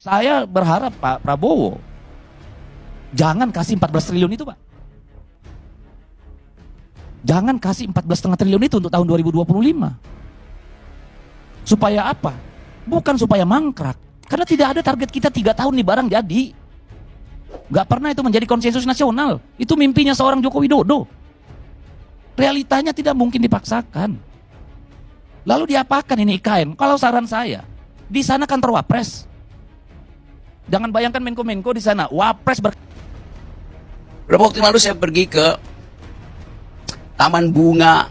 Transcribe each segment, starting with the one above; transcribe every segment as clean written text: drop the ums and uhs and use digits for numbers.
Saya berharap Pak Prabowo jangan kasih 14 triliun itu, Pak. Jangan kasih 14,5 triliun itu untuk tahun 2025. Supaya apa? Bukan supaya mangkrak. Karena tidak ada target kita 3 tahun nih barang jadi. Gak pernah itu menjadi konsensus nasional. Itu mimpinya seorang Joko Widodo. Realitanya tidak mungkin dipaksakan. Lalu diapakan ini IKN? Kalau saran saya, di sana kantor Wapres. Jangan bayangkan Menko-Menko di sana. Wapres Beberapa waktu lalu saya pergi ke Taman Bunga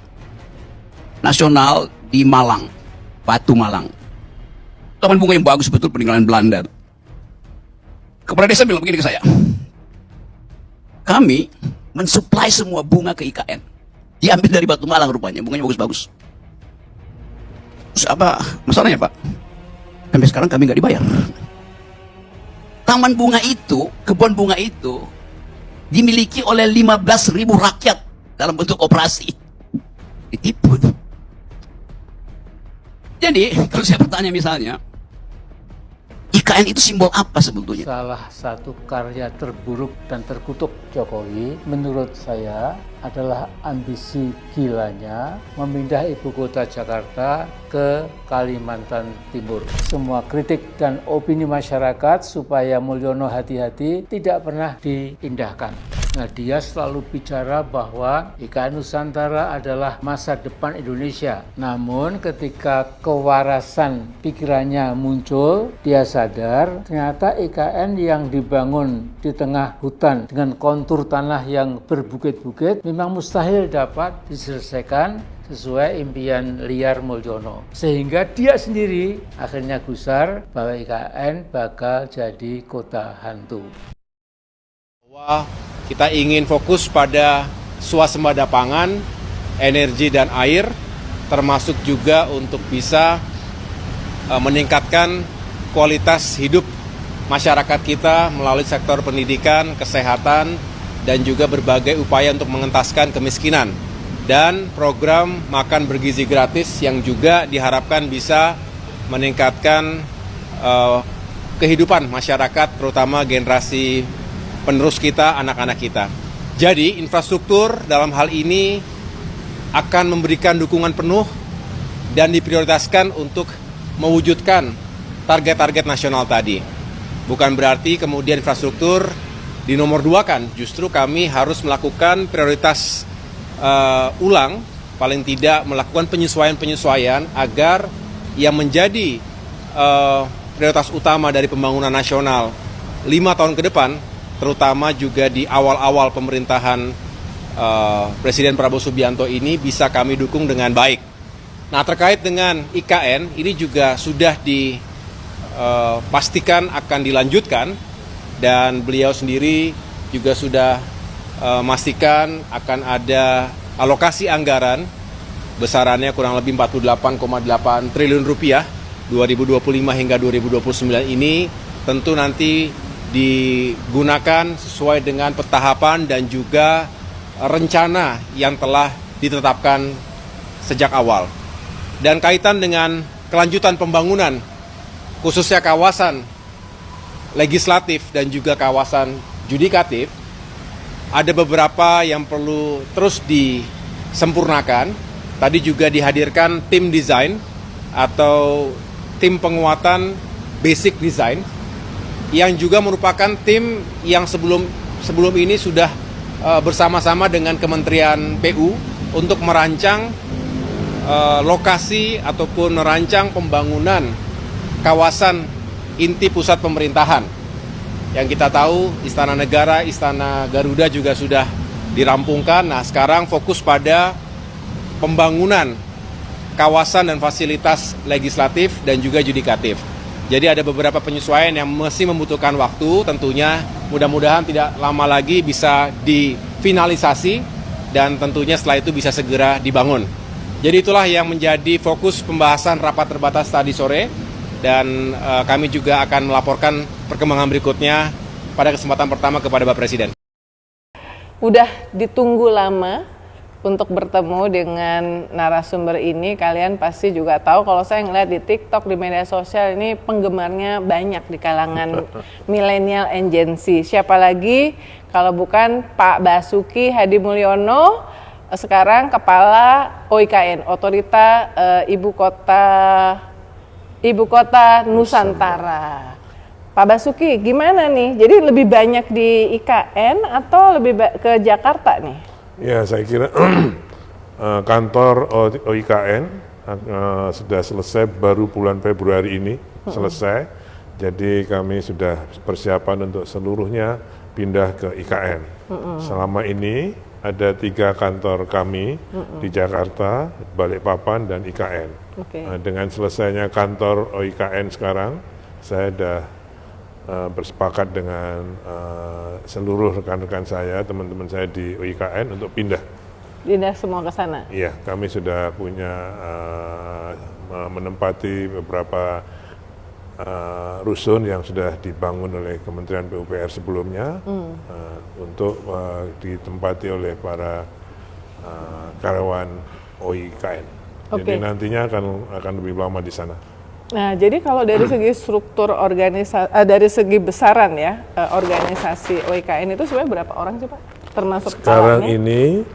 Nasional di Malang, Batu Malang. Taman bunga yang bagus betul, peninggalan Belanda. Kepala desa bilang begini ke saya, kami mensuplai semua bunga ke IKN, diambil dari Batu Malang rupanya, bunganya bagus-bagus. Terus apa masalahnya, Pak? Sampai sekarang kami nggak dibayar. Taman bunga itu, kebun bunga itu dimiliki oleh 15.000 rakyat dalam bentuk operasi. Ditipu. Jadi kalau saya bertanya misalnya, IKN itu simbol apa sebetulnya? Salah satu karya terburuk dan terkutuk Jokowi menurut saya adalah ambisi gilanya memindah ibu kota Jakarta ke Kalimantan Timur. Semua kritik dan opini masyarakat supaya Mulyono hati-hati tidak pernah diindahkan. Nah, dia selalu bicara bahwa IKN Nusantara adalah masa depan Indonesia. Namun ketika kewarasan pikirannya muncul, dia sadar ternyata IKN yang dibangun di tengah hutan dengan kontur tanah yang berbukit-bukit memang mustahil dapat diselesaikan sesuai impian liar Mulyono. Sehingga dia sendiri akhirnya gusar bahwa IKN bakal jadi kota hantu. Kita ingin fokus pada swasembada pangan, energi dan air, termasuk juga untuk bisa meningkatkan kualitas hidup masyarakat kita melalui sektor pendidikan, kesehatan, dan juga berbagai upaya untuk mengentaskan kemiskinan. Dan program makan bergizi gratis yang juga diharapkan bisa meningkatkan kehidupan masyarakat, terutama generasi penerus kita, anak-anak kita. Jadi infrastruktur dalam hal ini akan memberikan dukungan penuh dan diprioritaskan untuk mewujudkan target-target nasional tadi. Bukan berarti kemudian infrastruktur dinomor duakan, justru kami harus melakukan prioritas ulang, paling tidak melakukan penyesuaian-penyesuaian agar yang menjadi prioritas utama dari pembangunan nasional 5 tahun ke depan, terutama juga di awal-awal pemerintahan Presiden Prabowo Subianto ini bisa kami dukung dengan baik. Nah, terkait dengan IKN, ini juga sudah dipastikan akan dilanjutkan dan beliau sendiri juga sudah memastikan akan ada alokasi anggaran besarannya kurang lebih 48,8 triliun rupiah 2025 hingga 2029 ini tentu nanti digunakan sesuai dengan petahapan dan juga rencana yang telah ditetapkan sejak awal. Dan kaitan dengan kelanjutan pembangunan, khususnya kawasan legislatif dan juga kawasan judikatif, ada beberapa yang perlu terus disempurnakan. Tadi juga dihadirkan tim desain atau tim penguatan basic design, yang juga merupakan tim yang sebelum ini sudah bersama-sama dengan Kementerian PU untuk merancang lokasi ataupun merancang pembangunan kawasan inti pusat pemerintahan. Yang kita tahu Istana Negara, Istana Garuda juga sudah dirampungkan. Nah, sekarang fokus pada pembangunan kawasan dan fasilitas legislatif dan juga judikatif. Jadi ada beberapa penyesuaian yang masih membutuhkan waktu, tentunya mudah-mudahan tidak lama lagi bisa difinalisasi dan tentunya setelah itu bisa segera dibangun. Jadi itulah yang menjadi fokus pembahasan rapat terbatas tadi sore dan kami juga akan melaporkan perkembangan berikutnya pada kesempatan pertama kepada Bapak Presiden. Udah ditunggu lama untuk bertemu dengan narasumber ini. Kalian pasti juga tahu kalau saya ngeliat di TikTok, di media sosial ini penggemarnya banyak di kalangan milenial and Gen Z. Siapa lagi kalau bukan Pak Basuki Hadi Mulyono, sekarang Kepala OIKN, Otorita Ibu Kota Nusantara. Pak Basuki, gimana nih? Jadi lebih banyak di IKN atau lebih ke Jakarta nih? Ya, saya kira kantor OIKN sudah selesai baru bulan Februari ini selesai. Jadi kami sudah persiapan untuk seluruhnya pindah ke IKN. Selama ini ada 3 kantor kami di Jakarta, Balikpapan, dan IKN. Dengan selesainya kantor OIKN sekarang, saya sudah bersepakat dengan seluruh rekan-rekan saya, teman-teman saya di OIKN untuk pindah. Pindah semua ke sana? Iya, kami sudah punya menempati beberapa rusun yang sudah dibangun oleh Kementerian PUPR sebelumnya untuk ditempati oleh para karyawan OIKN. Jadi nantinya akan lebih lama di sana. Nah, jadi kalau dari segi struktur organisasi, dari segi besaran ya, organisasi OIKN itu sebenarnya berapa orang sih Pak? Termasuk sekarang kepalanya? Ini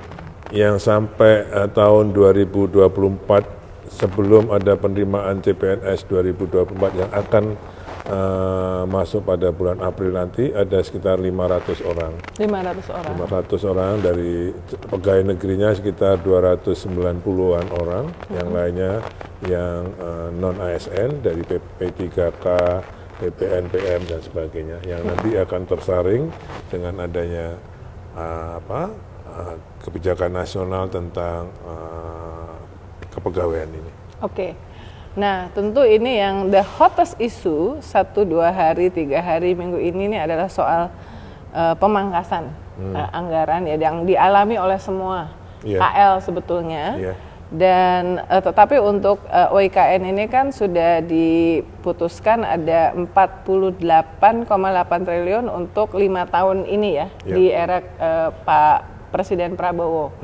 yang sampai tahun 2024 sebelum ada penerimaan CPNS 2024 yang akan masuk pada bulan April nanti ada sekitar 500 orang. 500 orang. 500 orang dari pegawai negerinya sekitar 290-an orang, yang lainnya yang non ASN dari P3K, PPN, PM dan sebagainya yang nanti akan tersaring dengan adanya kebijakan nasional tentang kepegawaian ini. Oke. Nah, tentu ini yang the hottest issue 1, 2 hari, 3 hari, minggu ini adalah soal pemangkasan anggaran ya yang dialami oleh semua KL sebetulnya. Dan tetapi untuk OIKN ini kan sudah diputuskan ada 48,8 triliun untuk 5 tahun ini ya di era Pak Presiden Prabowo.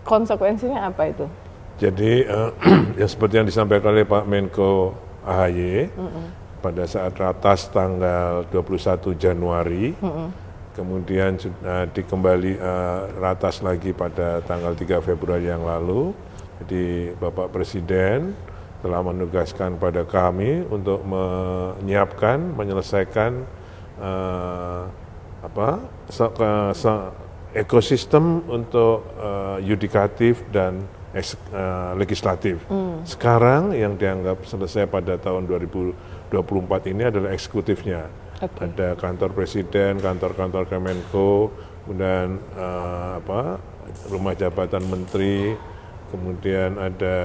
Konsekuensinya apa itu? Jadi ya seperti yang disampaikan oleh Pak Menko AHY pada saat ratas tanggal 21 Januari, kemudian dikembali ratas lagi pada tanggal 3 Februari yang lalu. Jadi Bapak Presiden telah menugaskan pada kami untuk menyiapkan, menyelesaikan ekosistem untuk yudikatif dan legislatif. Sekarang yang dianggap selesai pada tahun 2024 ini adalah eksekutifnya. Ada kantor presiden, kantor-kantor Kemenko, kemudian rumah jabatan menteri, kemudian ada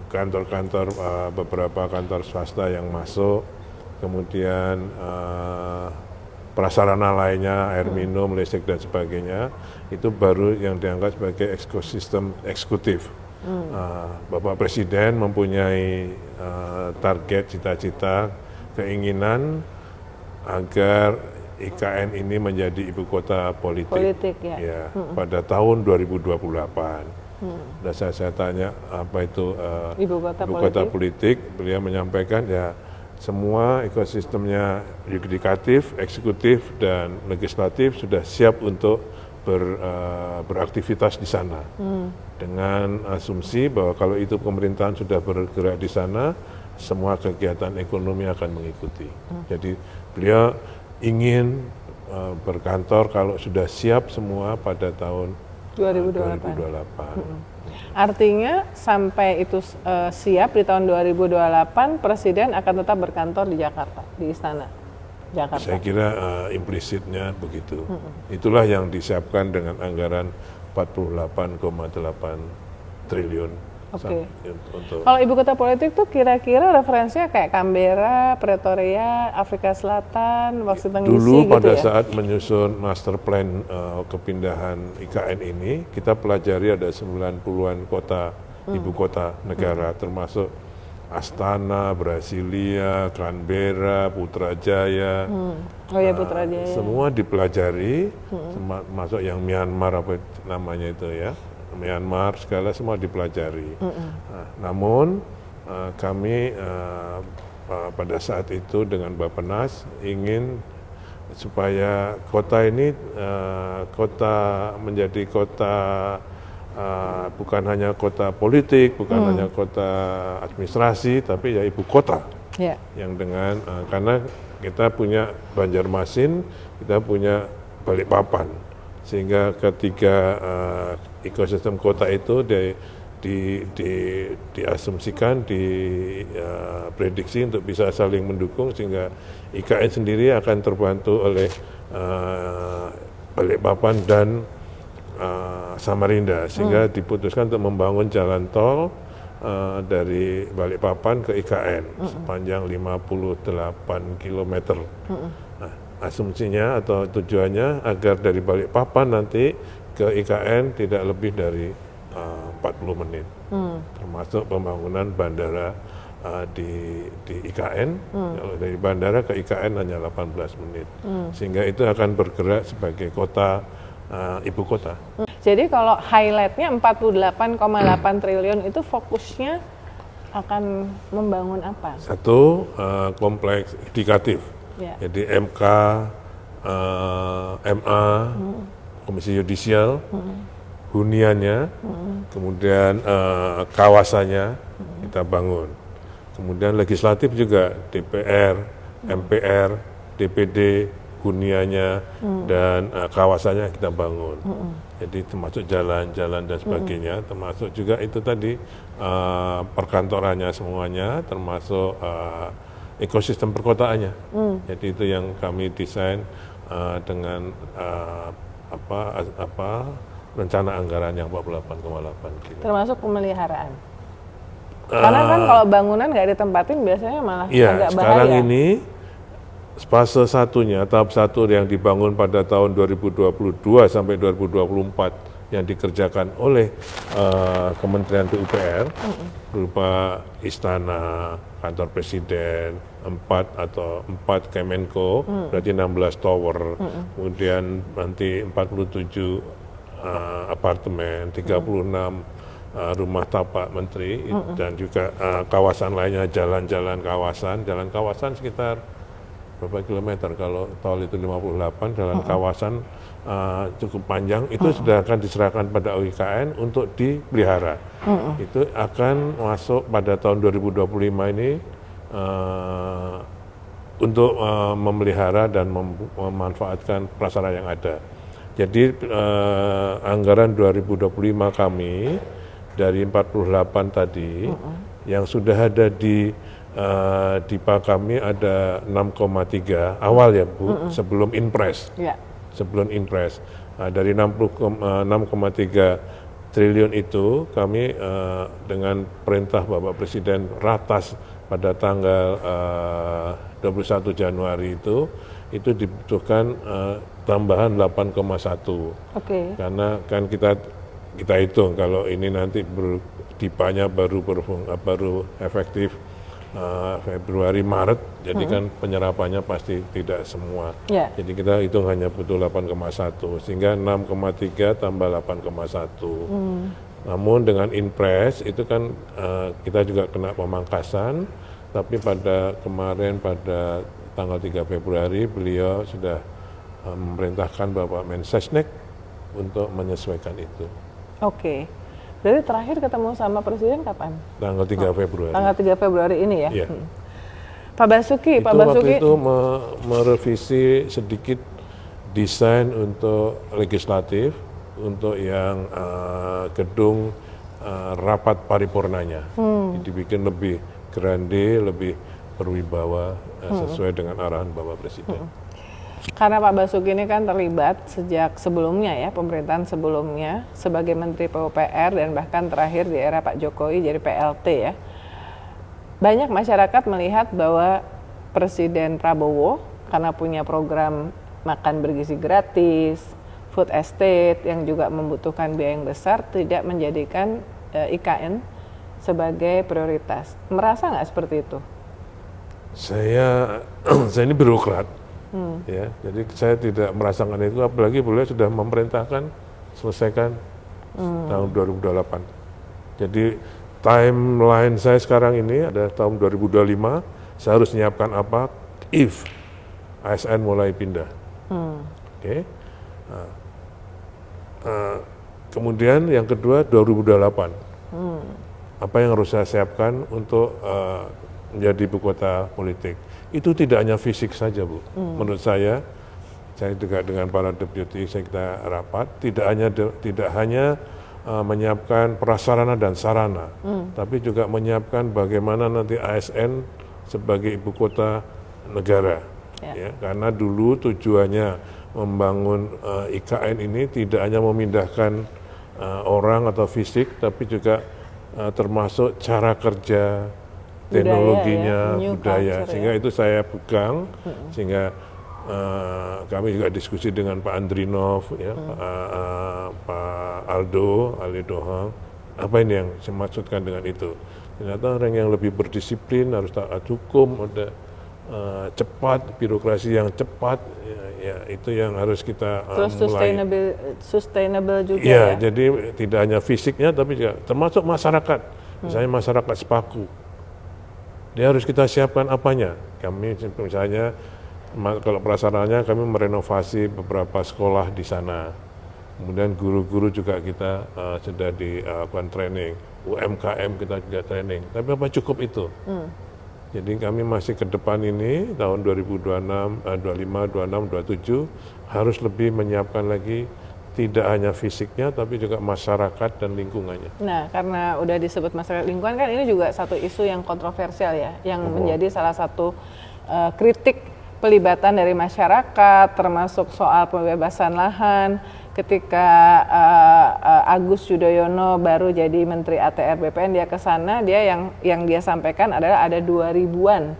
kantor-kantor beberapa kantor swasta yang masuk, kemudian prasarana lainnya, air minum, listrik dan sebagainya, itu baru yang dianggap sebagai ekosistem eksekutif. Bapak Presiden mempunyai target, cita-cita, keinginan agar IKN ini menjadi ibu kota politik pada tahun 2028. Dan saya tanya apa itu ibu kota politik, beliau menyampaikan ya semua ekosistemnya yudikatif, eksekutif, dan legislatif sudah siap untuk beraktivitas di sana. Dengan asumsi bahwa kalau itu pemerintahan sudah bergerak di sana, semua kegiatan ekonomi akan mengikuti. Jadi beliau ingin berkantor kalau sudah siap semua pada tahun 2028. Artinya sampai itu siap di tahun 2028, Presiden akan tetap berkantor di Jakarta, di Istana Jakarta. Saya kira implisitnya begitu. Itulah yang disiapkan dengan anggaran 48,8 triliun. Kalau ibu kota politik tuh kira-kira referensinya kayak Canberra, Pretoria, Afrika Selatan, Washington DC dulu gitu pada ya? saat menyusun master plan kepindahan IKN ini, kita pelajari ada 90-an kota, ibu kota negara, termasuk Astana, Brasilia, Canberra, Putrajaya. Putrajaya. Semua dipelajari, termasuk yang Myanmar apa namanya itu ya. Myanmar, segala semua dipelajari. Nah, namun kami pada saat itu dengan Bappenas ingin supaya kota ini menjadi kota bukan hanya kota politik, bukan hanya kota administrasi, tapi ya ibu kota. Ya. Yang dengan karena kita punya Banjarmasin, kita punya Balikpapan, sehingga ketiga ekosistem kota itu diasumsikan, diprediksi untuk bisa saling mendukung, sehingga IKN sendiri akan terbantu oleh Balikpapan dan Samarinda, sehingga diputuskan untuk membangun jalan tol dari Balikpapan ke IKN sepanjang 58 km. Nah, asumsinya atau tujuannya agar dari Balikpapan nanti ke IKN tidak lebih dari 40 menit, termasuk pembangunan bandara di IKN. Kalau dari bandara ke IKN hanya 18 menit, sehingga itu akan bergerak sebagai kota ibu kota. Jadi kalau highlightnya 48,8 triliun itu fokusnya akan membangun apa? Satu, kompleks yudikatif. Ya. Jadi MK, MA, Komisi Yudisial, huniannya, kemudian kawasannya kita bangun. Kemudian legislatif juga, DPR, MPR, DPD, huniannya, dan kawasannya kita bangun. Jadi termasuk jalan-jalan dan sebagainya, termasuk juga itu tadi perkantorannya semuanya, termasuk ekosistem perkotaannya. Jadi itu yang kami desain dengan rencana anggaran yang 48,8 kilo. Termasuk pemeliharaan. Karena kan kalau bangunan nggak ditempatin biasanya malah agak bahaya. Sekarang ini fase satunya, tahap satu yang dibangun pada tahun 2022 sampai 2024 yang dikerjakan oleh Kementerian PUPR berupa istana, kantor presiden, 4 Kemenko, berarti 16 tower, kemudian nanti 47 apartemen, 36 rumah tapak menteri, dan juga kawasan lainnya, jalan kawasan sekitar berapa kilometer, kalau tol itu 58, jalan kawasan cukup panjang, itu sudah akan diserahkan pada UIKN untuk dipelihara. Itu akan masuk pada tahun 2025 ini untuk memelihara dan memanfaatkan prasarana yang ada. Jadi anggaran 2025 kami dari 48 tadi yang sudah ada di DIPA kami ada 6,3 awal ya Bu, sebelum Inpres. Ya. Sebelum Inpres. Dari 6,3 triliun itu kami dengan perintah Bapak Presiden ratas pada tanggal 21 Januari itu dibutuhkan tambahan 8,1. Oke. Karena kan kita hitung kalau ini nanti DIPA-nya baru efektif Februari Maret, jadi kan penyerapannya pasti tidak semua. Yeah. Jadi kita hitung hanya butuh 8,1, sehingga 6,3 tambah 8,1. Namun dengan Inpres itu kan kita juga kena pemangkasan, tapi pada kemarin pada tanggal 3 Februari beliau sudah memerintahkan Bapak Mensesnek untuk menyesuaikan itu. Oke. Berarti terakhir ketemu sama Presiden kapan? Tanggal 3 Februari. Tanggal 3 Februari ini ya? Iya. Pak Basuki, Waktu itu merevisi sedikit desain untuk legislatif, untuk yang gedung rapat paripurnanya. Dibikin lebih grande, lebih berwibawa, sesuai dengan arahan Bapak Presiden. Karena Pak Basuki ini kan terlibat sejak sebelumnya ya, pemerintahan sebelumnya sebagai Menteri PUPR dan bahkan terakhir di era Pak Jokowi jadi PLT ya. Banyak masyarakat melihat bahwa Presiden Prabowo karena punya program makan bergizi gratis, food estate yang juga membutuhkan biaya yang besar, tidak menjadikan IKN sebagai prioritas. Merasa nggak seperti itu? Saya ini birokrat. Ya, jadi saya tidak merasakan itu, apalagi beliau sudah memerintahkan selesaikan tahun 2028. Jadi timeline saya sekarang ini ada tahun 2025, saya harus menyiapkan apa if ASN mulai pindah. Oke. Kemudian yang kedua 2028. Apa yang harus saya siapkan untuk menjadi ibu kota politik? Itu tidak hanya fisik saja, Bu. Menurut saya juga dengan para deputi saya kita rapat, tidak hanya menyiapkan prasarana dan sarana, tapi juga menyiapkan bagaimana nanti ASN sebagai ibu kota negara. Ya, karena dulu tujuannya membangun IKN ini tidak hanya memindahkan orang atau fisik, tapi juga termasuk cara kerja, teknologinya, budaya. Sehingga itu saya pegang, sehingga kami juga diskusi dengan Pak Andrinov, ya, Pak Aldo, Ali Dohang, apa ini yang saya maksudkan dengan itu. Ternyata orang yang lebih berdisiplin, harus taat hukum, ada cepat, birokrasi yang cepat, ya itu yang harus kita terus mulai. Sustainable juga Ya, ya. jadi tidak hanya fisiknya, tapi juga termasuk masyarakat. Misalnya masyarakat Sepaku, dia harus kita siapkan apanya. Kami misalnya, kalau prasarananya kami merenovasi beberapa sekolah di sana. Kemudian guru-guru juga kita sudah dilakukan training. UMKM kita juga training. Tapi apa cukup itu? Jadi kami masih ke depan ini, tahun 2026, 25, 26, 27, harus lebih menyiapkan lagi tidak hanya fisiknya, tapi juga masyarakat dan lingkungannya. Nah, karena udah disebut masyarakat lingkungan, kan ini juga satu isu yang kontroversial ya, yang menjadi salah satu kritik pelibatan dari masyarakat, termasuk soal pembebasan lahan. Ketika Agus Yudhoyono baru jadi Menteri ATR BPN, dia ke sana, dia yang dia sampaikan adalah ada 2.000-an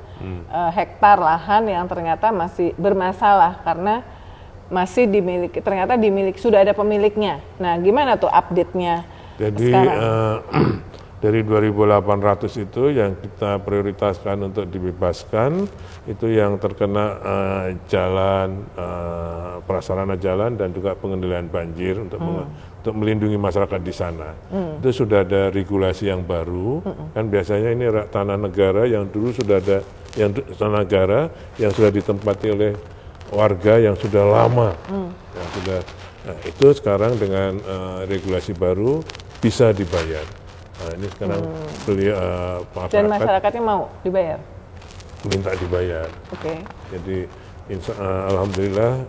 hektar lahan yang ternyata masih bermasalah karena masih dimiliki, ternyata sudah ada pemiliknya. Nah, gimana tuh update-nya sekarang? Dari 2.800 itu yang kita prioritaskan untuk dibebaskan, itu yang terkena jalan, prasarana jalan dan juga pengendalian banjir untuk melindungi masyarakat di sana. Itu sudah ada regulasi yang baru, kan biasanya ini tanah negara yang dulu sudah ada, yang tanah negara yang sudah ditempati oleh warga yang sudah lama, yang sudah, nah itu sekarang dengan regulasi baru bisa dibayar. Nah, ini sekarang Dan masyarakatnya mau dibayar? Minta dibayar. Oke. Jadi alhamdulillah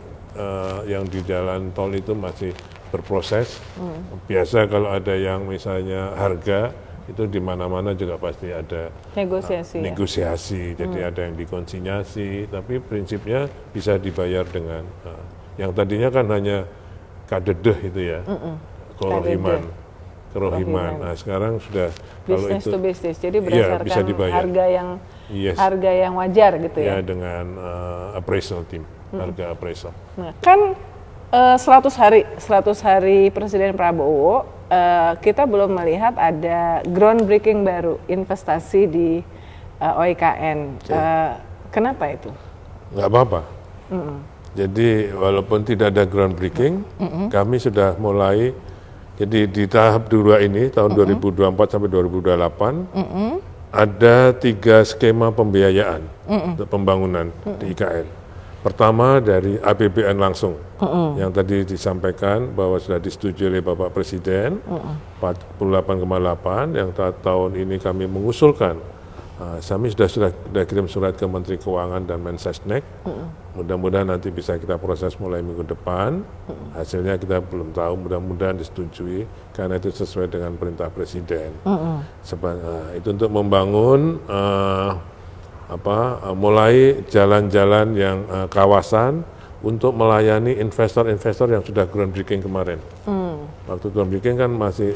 yang di jalan tol itu masih berproses. Biasa kalau ada yang misalnya harga, itu di mana-mana juga pasti ada negosiasi. Jadi ada yang dikonsinyasi, tapi prinsipnya bisa dibayar dengan yang tadinya kan hanya kadedeh itu ya, kerohiman. Nah, sekarang sudah kalau Business itu to business. Jadi berdasarkan bisa dibayar. harga yang wajar gitu ya. Ya, dengan appraisal team, harga appraisal. Nah, kan 100 hari Presiden Prabowo, kita belum melihat ada groundbreaking baru investasi di OIKN. Kenapa itu? Nggak apa-apa. Jadi walaupun tidak ada groundbreaking, kami sudah mulai. Jadi di tahap 2 ini tahun 2024 sampai 2028 ada 3 skema pembiayaan untuk pembangunan di IKN. Pertama dari APBN langsung, yang tadi disampaikan bahwa sudah disetujui oleh Bapak Presiden 48,8, yang tahun ini kami mengusulkan. Kami sudah kirim surat ke Menteri Keuangan dan Mensesnek. Mudah-mudahan nanti bisa kita proses mulai minggu depan. Hasilnya kita belum tahu, mudah-mudahan disetujui karena itu sesuai dengan perintah Presiden. Itu untuk membangun mulai jalan-jalan yang kawasan untuk melayani investor-investor yang sudah groundbreaking kemarin. Waktu groundbreaking kan masih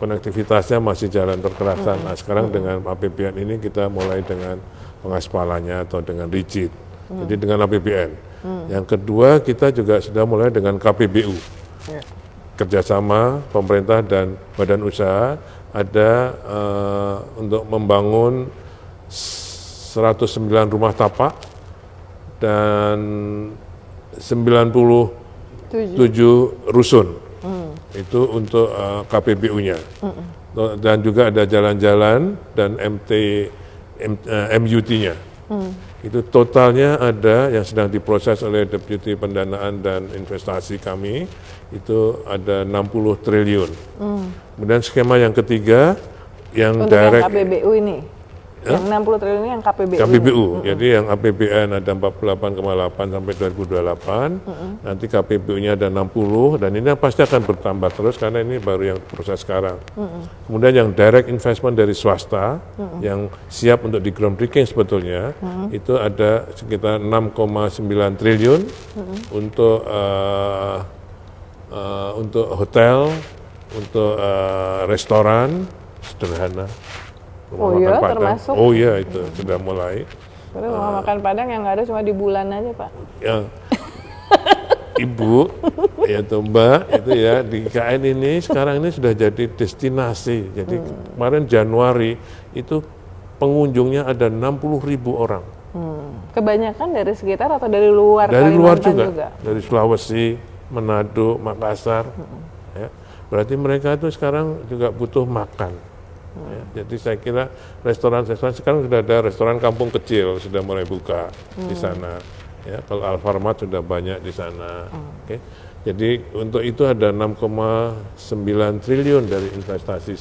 konektivitasnya masih jalan terkerasan. Nah, sekarang dengan APBN ini kita mulai dengan pengaspalannya atau dengan rigid. Jadi dengan APBN. Yang kedua kita juga sudah mulai dengan KPBU. Kerjasama pemerintah dan badan usaha ada untuk membangun 109 rumah tapak dan 90 7 rusun. Itu untuk KPBU-nya. Dan juga ada jalan-jalan dan MUT-nya. Itu totalnya ada yang sedang diproses oleh Deputi Pendanaan dan Investasi kami, itu ada 60 triliun. Kemudian skema yang ketiga, yang Untuk direct, yang KPBU ini? Yang 60 triliun ini yang KPBU? KPBU, jadi yang APBN ada 48,8 sampai 2028, nanti KPBU-nya ada 60, dan ini pasti akan bertambah terus karena ini baru yang proses sekarang. Kemudian yang direct investment dari swasta, yang siap untuk di groundbreaking sebetulnya, itu ada sekitar 6,9 triliun untuk hotel, untuk restoran, sederhana. Oh iya, termasuk? Oh iya, itu sudah mulai. Tapi rumah makan Padang yang nggak ada cuma di bulan aja, Pak. Yang Ibu, yaitu Mbak, itu ya di IKN ini sekarang ini sudah jadi destinasi. Jadi kemarin Januari itu pengunjungnya ada 60.000 orang. Kebanyakan dari sekitar atau dari luar Dari luar Kalimantan juga, dari Sulawesi, Manado, Makassar. Ya. Berarti mereka itu sekarang juga butuh makan. Ya, jadi saya kira restoran-restoran sekarang sudah ada restoran kampung kecil sudah mulai buka di sana. Ya, kalau Alfamart sudah banyak di sana. Oke. Jadi untuk itu ada 6,9 triliun dari investasi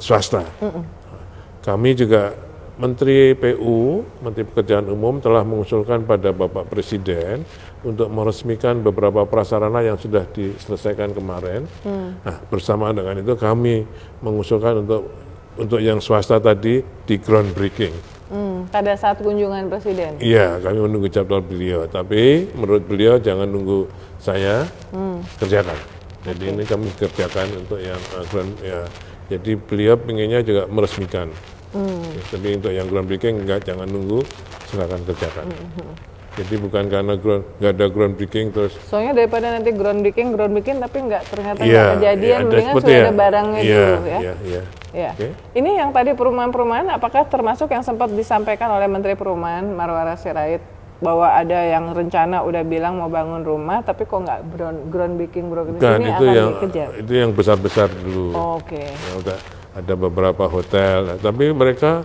swasta. Kami juga Menteri PU, Menteri Pekerjaan Umum telah mengusulkan pada Bapak Presiden untuk meresmikan beberapa prasarana yang sudah diselesaikan kemarin. Nah, bersamaan dengan itu kami mengusulkan untuk yang swasta tadi di groundbreaking. Pada saat kunjungan Presiden? Iya, kami menunggu jadwal beliau. Tapi menurut beliau jangan nunggu saya kerjakan. Jadi ini kami kerjakan untuk yang ya. Jadi beliau pengennya juga meresmikan. Tapi untuk yang groundbreaking jangan nunggu, silakan kerjakan. Jadi bukan karena nggak ada groundbreaking terus. Soalnya daripada nanti groundbreaking tapi ternyata nggak kejadian, mendingan sudah ada barangnya dulu ya. Ya. Okay. Ini yang tadi perumahan-perumahan, apakah termasuk yang sempat disampaikan oleh Menteri Perumahan Marwara Sirait bahwa ada yang rencana udah bilang mau bangun rumah, tapi kok nggak groundbreaking Bukan, ini itu akan yang dikejar? itu yang besar-besar dulu. Oke. Ya, udah ada beberapa hotel, tapi mereka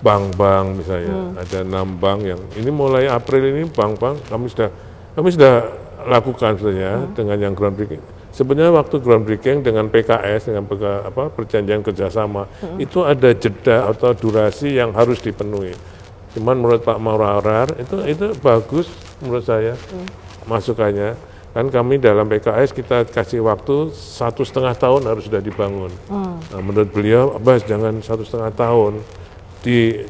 bank-bank misalnya, ada 6 bank yang ini mulai April ini bank-bank kami sudah lakukan sebenarnya dengan yang groundbreaking. Sebenarnya waktu groundbreaking dengan PKS dengan perjanjian kerjasama itu ada jeda atau durasi yang harus dipenuhi. Cuman menurut Pak Maurar itu bagus menurut saya masukannya. Kan kami dalam PKS kita kasih waktu 1,5 tahun harus sudah dibangun. Nah, menurut beliau, Abbas jangan 1,5 tahun,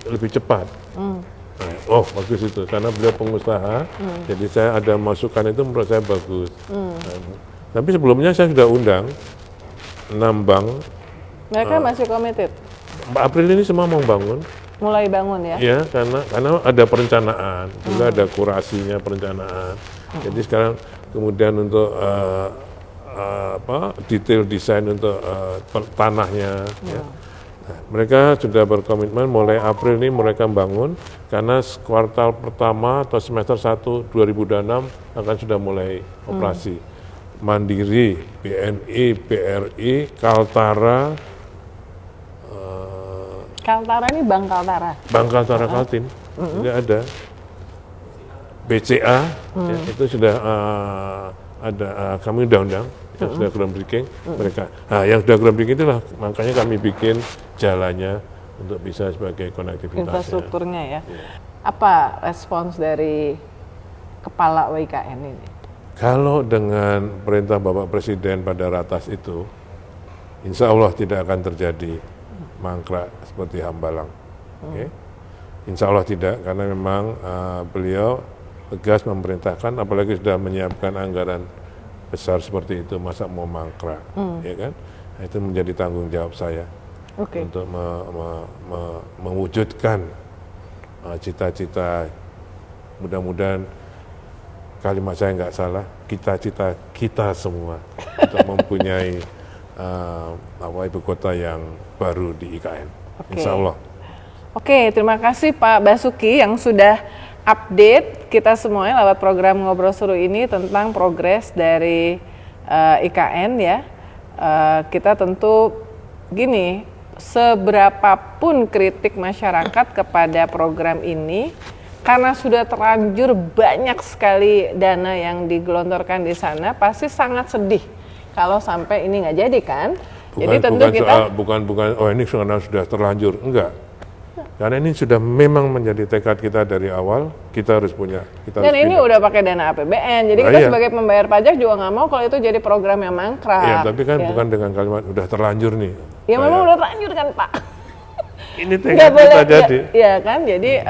lebih cepat. Nah, oh bagus itu, karena beliau pengusaha, jadi saya ada masukan itu menurut saya bagus. Nah, tapi sebelumnya saya sudah undang 6 bank. Mereka masih committed? April ini semua mau bangun. Mulai bangun ya? Iya, karena ada perencanaan, juga ada kurasinya perencanaan. Jadi sekarang kemudian untuk detail desain untuk tanahnya. Ya. Nah, mereka sudah berkomitmen mulai April ini mereka bangun karena kuartal pertama atau semester 1 2026 akan sudah mulai operasi. Mandiri, BNI, BRI, Kaltara. Kaltara ini Bank Kaltara? Bank Kaltara Kaltim, tidak ada. BCA, ya, itu sudah ada, kami undang-undang, yang sudah groundbreaking, mereka. Nah, yang sudah groundbreaking itulah, makanya kami bikin jalannya untuk bisa sebagai konektivitasnya. Infrastrukturnya ya. Apa respons dari Kepala WIKN ini? Kalau dengan perintah Bapak Presiden pada ratas itu, insya Allah tidak akan terjadi mangkrak seperti Hambalang. Okay? Insya Allah tidak, karena memang beliau tegas memerintahkan, apalagi sudah menyiapkan anggaran besar seperti itu, masa mau mangkrak, ya kan? Nah, itu menjadi tanggung jawab saya untuk mewujudkan cita-cita. Mudah-mudahan kalimat saya nggak salah, cita-cita kita semua untuk mempunyai ibu kota yang baru di IKN. Insya Allah. Oke, terima kasih Pak Basuki yang sudah update kita semuanya lewat program Ngobrol Seru ini tentang progres dari IKN ya. Kita tentu gini, seberapapun kritik masyarakat kepada program ini, karena sudah terlanjur banyak sekali dana yang digelontorkan di sana, pasti sangat sedih kalau sampai ini nggak jadi kan. Jadi tentu kita bukan oh ini sudah terlanjur, enggak. Karena ini sudah memang menjadi tekad kita dari awal, kita harus punya. Dan ini udah pakai dana APBN, jadi kita sebagai pembayar pajak juga nggak mau kalau itu jadi program yang mangkrak. Iya, tapi kan bukan dengan kalimat udah terlanjur nih. Ya memang udah terlanjur kan Pak. Ini tekad kita jadi. Iya kan, jadi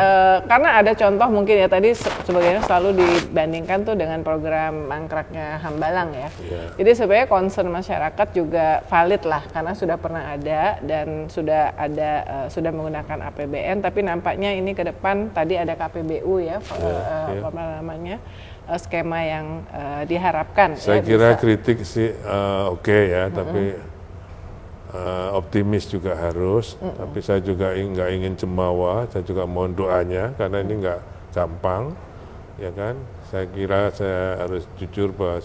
karena ada contoh mungkin ya tadi sebagainya selalu dibandingkan tuh dengan program mangkraknya Hambalang ya. Jadi sebenarnya concern masyarakat juga valid lah karena sudah pernah ada dan sudah sudah menggunakan APBN, tapi nampaknya ini ke depan tadi ada KPBU ya, apa namanya skema yang diharapkan. Saya kira kritik sih oke ya, tapi optimis juga harus, tapi saya juga nggak ingin cemawa, saya juga mohon doanya karena ini nggak gampang, ya kan. Saya kira saya harus jujur bahwa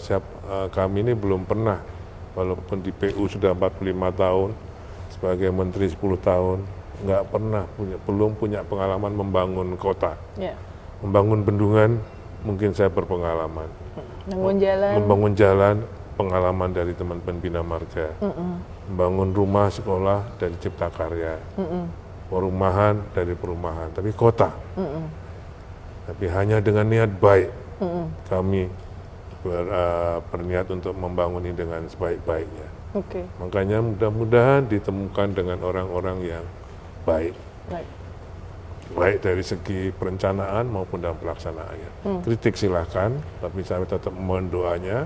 kami ini belum pernah, walaupun di PU sudah 45 tahun, sebagai menteri 10 tahun, nggak pernah belum punya pengalaman membangun kota, membangun bendungan, mungkin saya berpengalaman, membangun jalan, pengalaman dari teman-teman Bina Marga. Membangun rumah, sekolah dari Cipta Karya, perumahan dari perumahan, tapi kota. Tapi hanya dengan niat baik, kami berniat untuk membangun ini dengan sebaik-baiknya. Makanya mudah-mudahan ditemukan dengan orang-orang yang baik. Baik dari segi perencanaan maupun dalam pelaksanaannya. Kritik silahkan, tapi saya tetap mohon doanya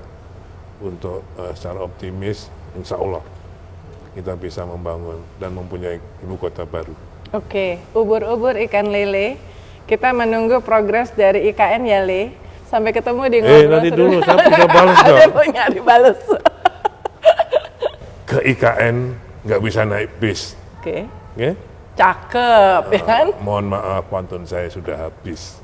untuk secara optimis, insya Allah kita bisa membangun dan mempunyai ibu kota baru. Oke, ubur-ubur ikan lele. Kita menunggu progres dari IKN ya, Le. Sampai ketemu di Ngobrol nanti dulu, saya punya balas dong. Ada punya dibales. Ke IKN nggak bisa naik bis. Oke. Okay? Cakep, ya kan? Mohon maaf, pantun saya sudah habis.